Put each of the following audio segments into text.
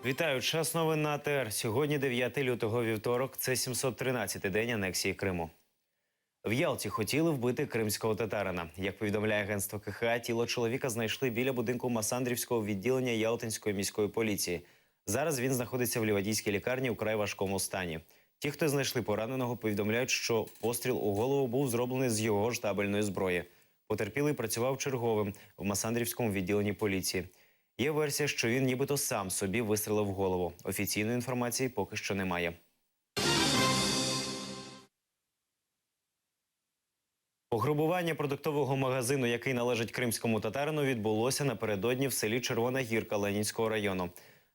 Вітаю, час новин на АТР. Сьогодні 9 лютого, вівторок. Це 713-й день анексії Криму. В Ялті хотіли вбити кримського татарина. Як повідомляє агентство КХА, тіло чоловіка знайшли біля будинку Масандрівського відділення Ялтинської міської поліції. Зараз він знаходиться в Лівадійській лікарні у вкрай важкому стані. Ті, хто знайшли пораненого, повідомляють, що постріл у голову був зроблений з його ж табельної зброї. Потерпілий працював черговим в Масандрівському відділенні поліції. Є версія, що він нібито сам собі вистрелив в голову. Офіційної інформації поки що немає. Пограбування продуктового магазину, який належить кримському татарину, відбулося напередодні в селі Червона Гірка Ленінського району.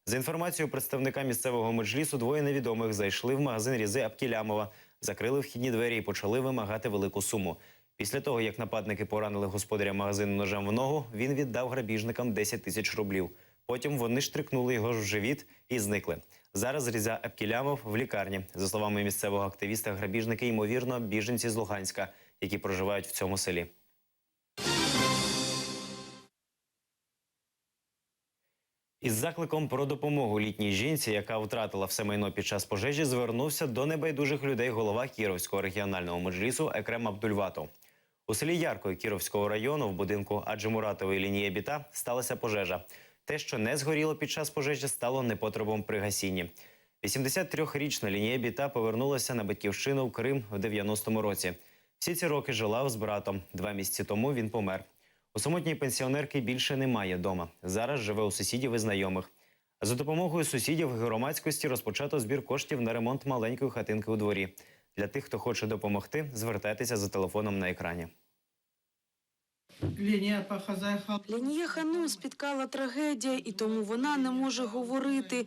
За інформацією представника місцевого меджлісу, двоє невідомих зайшли в магазин Різи Абкілямова, закрили вхідні двері і почали вимагати велику суму. Після того, як нападники поранили господаря магазину ножем в ногу, він віддав грабіжникам 10 тисяч рублів. Потім вони штрикнули його в живіт і зникли. Зараз Різа Абкілямов в лікарні. За словами місцевого активіста, грабіжники, ймовірно, біженці з Луганська, які проживають в цьому селі. Із закликом про допомогу літній жінці, яка втратила все майно під час пожежі, звернувся до небайдужих людей голова Кіровського регіонального меджлісу Екрем Абдульватов. У селі Яркої Кіровського району в будинку Аджимуратової лінії Біта сталася пожежа. Те, що не згоріло під час пожежі, стало непотребом при гасінні. 83-річна Лінія Біта повернулася на батьківщину в Крим в 90-му році. Всі ці роки жила з братом. 2 місяці тому він помер. У самотній пенсіонерки більше немає дома. Зараз живе у сусідів і знайомих. За допомогою сусідів і громадськості розпочато збір коштів на ремонт маленької хатинки у дворі. Для тих, хто хоче допомогти, звертайтеся за телефоном на екрані. Лінія Ханум спіткала трагедія, і тому вона не може говорити.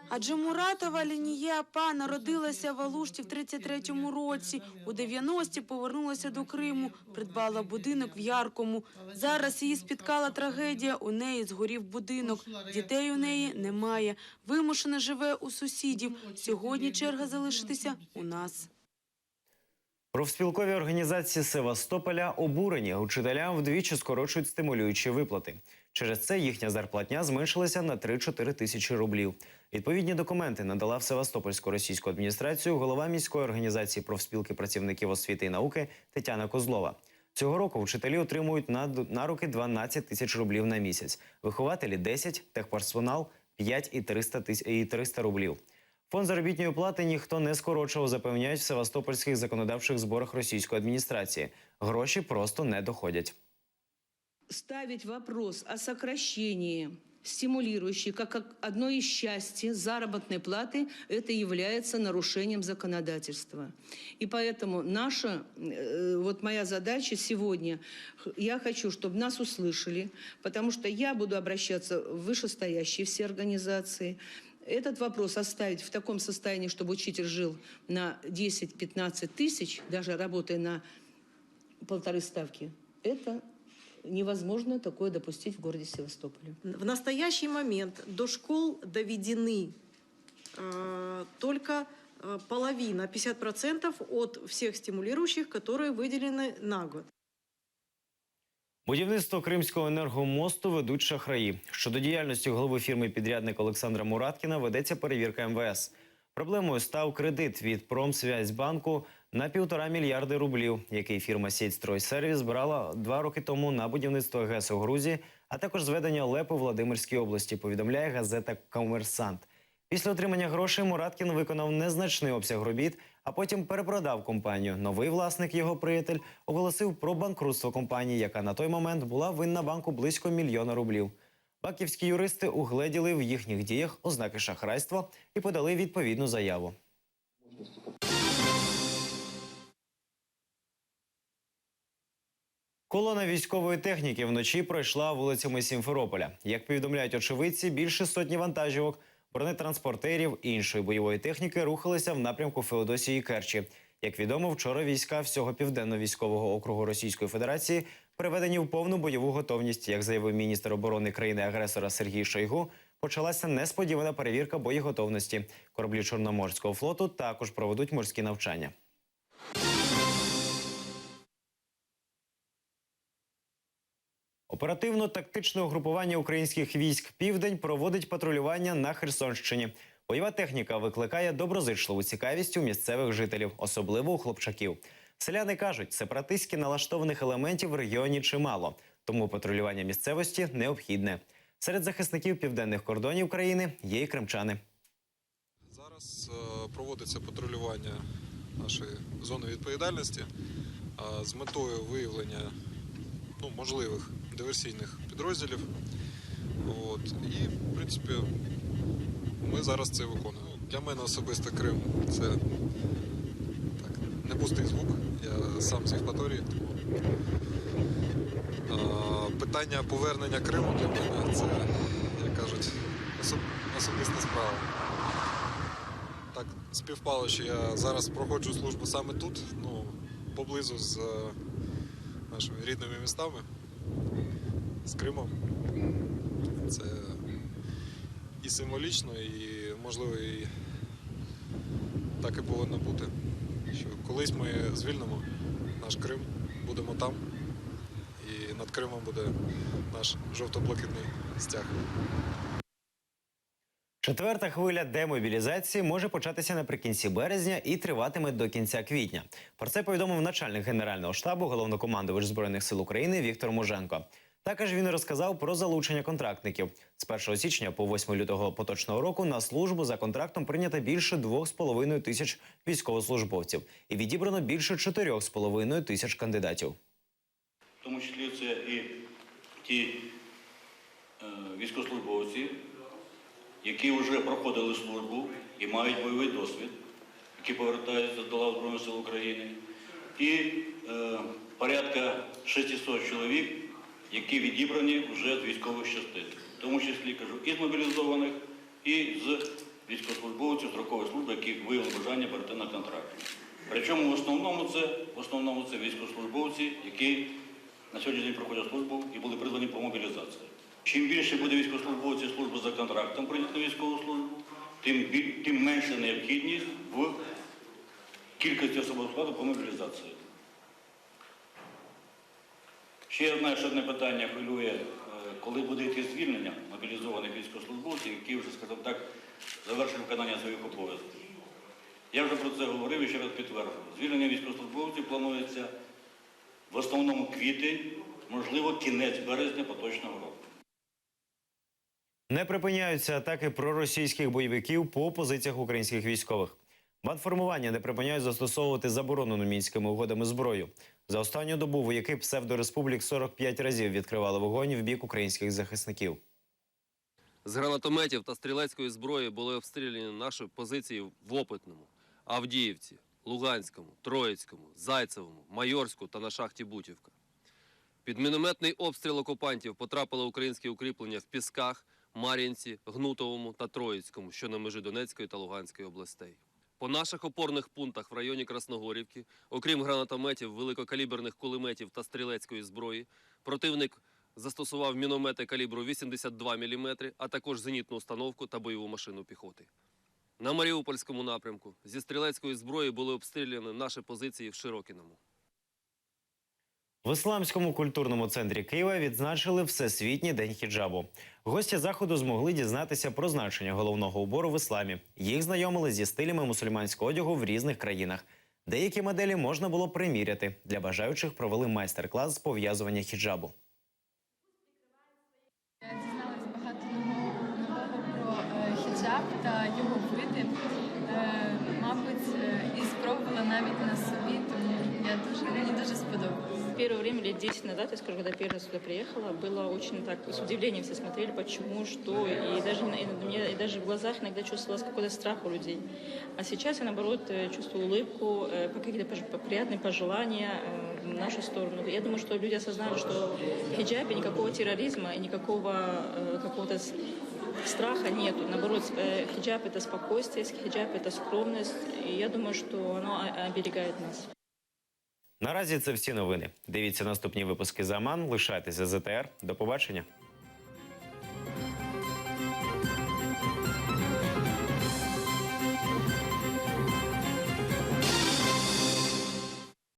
Адже Муратова Лінія Апа народилася в Алушті в 33-му році. У 90-ті повернулася до Криму, придбала будинок в Яркому. Зараз її спіткала трагедія, у неї згорів будинок. Дітей у неї немає. Вимушено живе у сусідів. Сьогодні черга залишитися у нас. Профспілкові організації Севастополя обурені. Учителям вдвічі скорочують стимулюючі виплати. Через це їхня зарплатня зменшилася на 3-4 тисячі рублів. Відповідні документи надала в Севастопольську російську адміністрацію голова міської організації профспілки працівників освіти і науки Тетяна Козлова. Цього року вчителі отримують на руки 12 тисяч рублів на місяць. Вихователі – 10, техперсонал – 5 і 300 рублів. Фонд заробітної плати ніхто не скорочував, запевняють в севастопольських законодавчих зборах російської адміністрації. Гроші просто не доходять. Ставить вопрос о сокращении стимулирующей, как одно из части заработной платы, это является нарушением законодательства. И поэтому моя задача сегодня, я хочу, чтобы нас услышали, потому что я буду обращаться в вышестоящие все организации. Этот вопрос оставить в таком состоянии, чтобы учитель жил на 10-15 тысяч, даже работая на 1,5 ставки, это невозможно такое допустить в городе Севастополе. В настоящий момент до школ доведены только половина, 50% от всех стимулирующих, которые выделены на год. Будівництво Кримського енергомосту ведуть шахраї. Щодо діяльності голови фірми-підрядника Олександра Мураткіна ведеться перевірка МВС. Проблемою став кредит від Промсвязьбанку на 1,5 мільярди рублів, який фірма «Сетьстройсервіс» брала 2 роки тому на будівництво ГЕС у Грузії, а також зведення ЛЕПу в Владимирській області, повідомляє газета «Комерсант». Після отримання грошей Мураткін виконав незначний обсяг робіт, а потім перепродав компанію. Новий власник, його приятель, оголосив про банкрутство компанії, яка на той момент була винна банку близько 1 мільйона рублів. Баківські юристи угледіли в їхніх діях ознаки шахрайства і подали відповідну заяву. Колона військової техніки вночі пройшла вулицями Сімферополя. Як повідомляють очевидці, більше сотні вантажівок, бронетранспортерів і іншої бойової техніки рухалися в напрямку Феодосії і Керчі. Як відомо, вчора війська всього Південно-військового округу Російської Федерації приведені в повну бойову готовність. Як заявив міністр оборони країни-агресора Сергій Шойгу, почалася несподівана перевірка боєготовності. Кораблі Чорноморського флоту також проведуть морські навчання. Оперативно-тактичне угрупування українських військ «Південь» проводить патрулювання на Херсонщині. Бойова техніка викликає доброзичливу цікавість у місцевих жителів, особливо у хлопчаків. Селяни кажуть, сепаратистськи налаштованих елементів в регіоні чимало, тому патрулювання місцевості необхідне. Серед захисників південних кордонів країни є і кримчани. Зараз проводиться патрулювання нашої зони відповідальності з метою виявлення можливих диверсійних підрозділів. І, в принципі, ми зараз це виконуємо. Для мене особисто Крим – це не пустий звук, я сам з Євпаторії. Питання повернення Криму для мене – це, як кажуть, особиста справа. Так співпало, що я зараз проходжу службу саме тут, поблизу з нашими рідними містами, з Кримом. Це і символічно, і, можливо, і так і повинно бути. Що колись ми звільнимо наш Крим, будемо там, і над Кримом буде наш жовто-блакитний стяг. Четверта хвиля демобілізації може початися наприкінці березня і триватиме до кінця квітня. Про це повідомив начальник Генерального штабу, головнокомандувач Збройних сил України Віктор Муженко. Також він розказав про залучення контрактників. З 1 січня по 8 лютого поточного року на службу за контрактом прийнято більше 2,5 тисяч військовослужбовців і відібрано більше 4,5 тисяч кандидатів. В тому числі це і ті військовослужбовці, які вже проходили службу і мають бойовий досвід, які повертаються до лав Збройних сил України, і порядка 600 чоловік, які відібрані вже з військових частин. В тому числі, кажу, і з мобілізованих, і з військовослужбовців строкової служби, які виявили бажання перейти на контракт. Причому в основному це військовослужбовці, які на сьогоднішній день проходять службу і були призвані по мобілізації. Чим більше буде військовослужбовців служби за контрактом прийняти на військову службу, тим менша необхідність в кількості особового складу по мобілізації. Ще одне питання хвилює, коли буде йти звільнення мобілізованих військовослужбовців, які вже, скажімо так, завершили виконання своїх обов'язків. Я вже про це говорив і ще раз підтверджую. Звільнення військовослужбовців планується в основному квітень, можливо, кінець березня поточного року. Не припиняються атаки проросійських бойовиків по позиціях українських військових. Бандформування не припиняють застосовувати заборонену Мінськими угодами зброю. За останню добу вояки псевдореспублік 45 разів відкривали вогонь в бік українських захисників. З гранатометів та стрілецької зброї були обстріляні наші позиції в Опитному, Авдіївці, Луганському, Троїцькому, Зайцевому, Майорську та на шахті Бутівка. Під мінометний обстріл окупантів потрапили українські укріплення в Пісках, Мар'їнці, Гнутовому та Троїцькому, що на межі Донецької та Луганської областей. По наших опорних пунктах в районі Красногорівки, окрім гранатометів, великокаліберних кулеметів та стрілецької зброї, противник застосував міномети калібру 82 мм, а також зенітну установку та бойову машину піхоти. На Маріупольському напрямку зі стрілецької зброї були обстріляні наші позиції в Широкіному. В Ісламському культурному центрі Києва відзначили Всесвітній день хіджабу. Гості заходу змогли дізнатися про значення головного убору в ісламі. Їх знайомили зі стилями мусульманського одягу в різних країнах. Деякі моделі можна було приміряти. Для бажаючих провели майстер-клас з пов'язування хіджабу. Я дізналась багато нового про хіджаб та його види. Мабуть, і спробувала навіть на собі, тому мені дуже сподобалось. Первое время, лет 10 назад, я скажу, когда первый раз сюда приехала, было очень так, с удивлением все смотрели, почему, что, и даже в глазах иногда чувствовалось какой-то страх у людей. А сейчас я, наоборот, чувствую улыбку, какие-то приятные пожелания в нашу сторону. Я думаю, что люди осознали, что в хиджабе никакого терроризма и никакого какого-то страха нету. Наоборот, хиджаб – это спокойствие, хиджаб – это скромность, и я думаю, что оно оберегает нас. Наразі це всі новини. Дивіться наступні випуски «За Аман», лишайтеся з ЗТР. До побачення.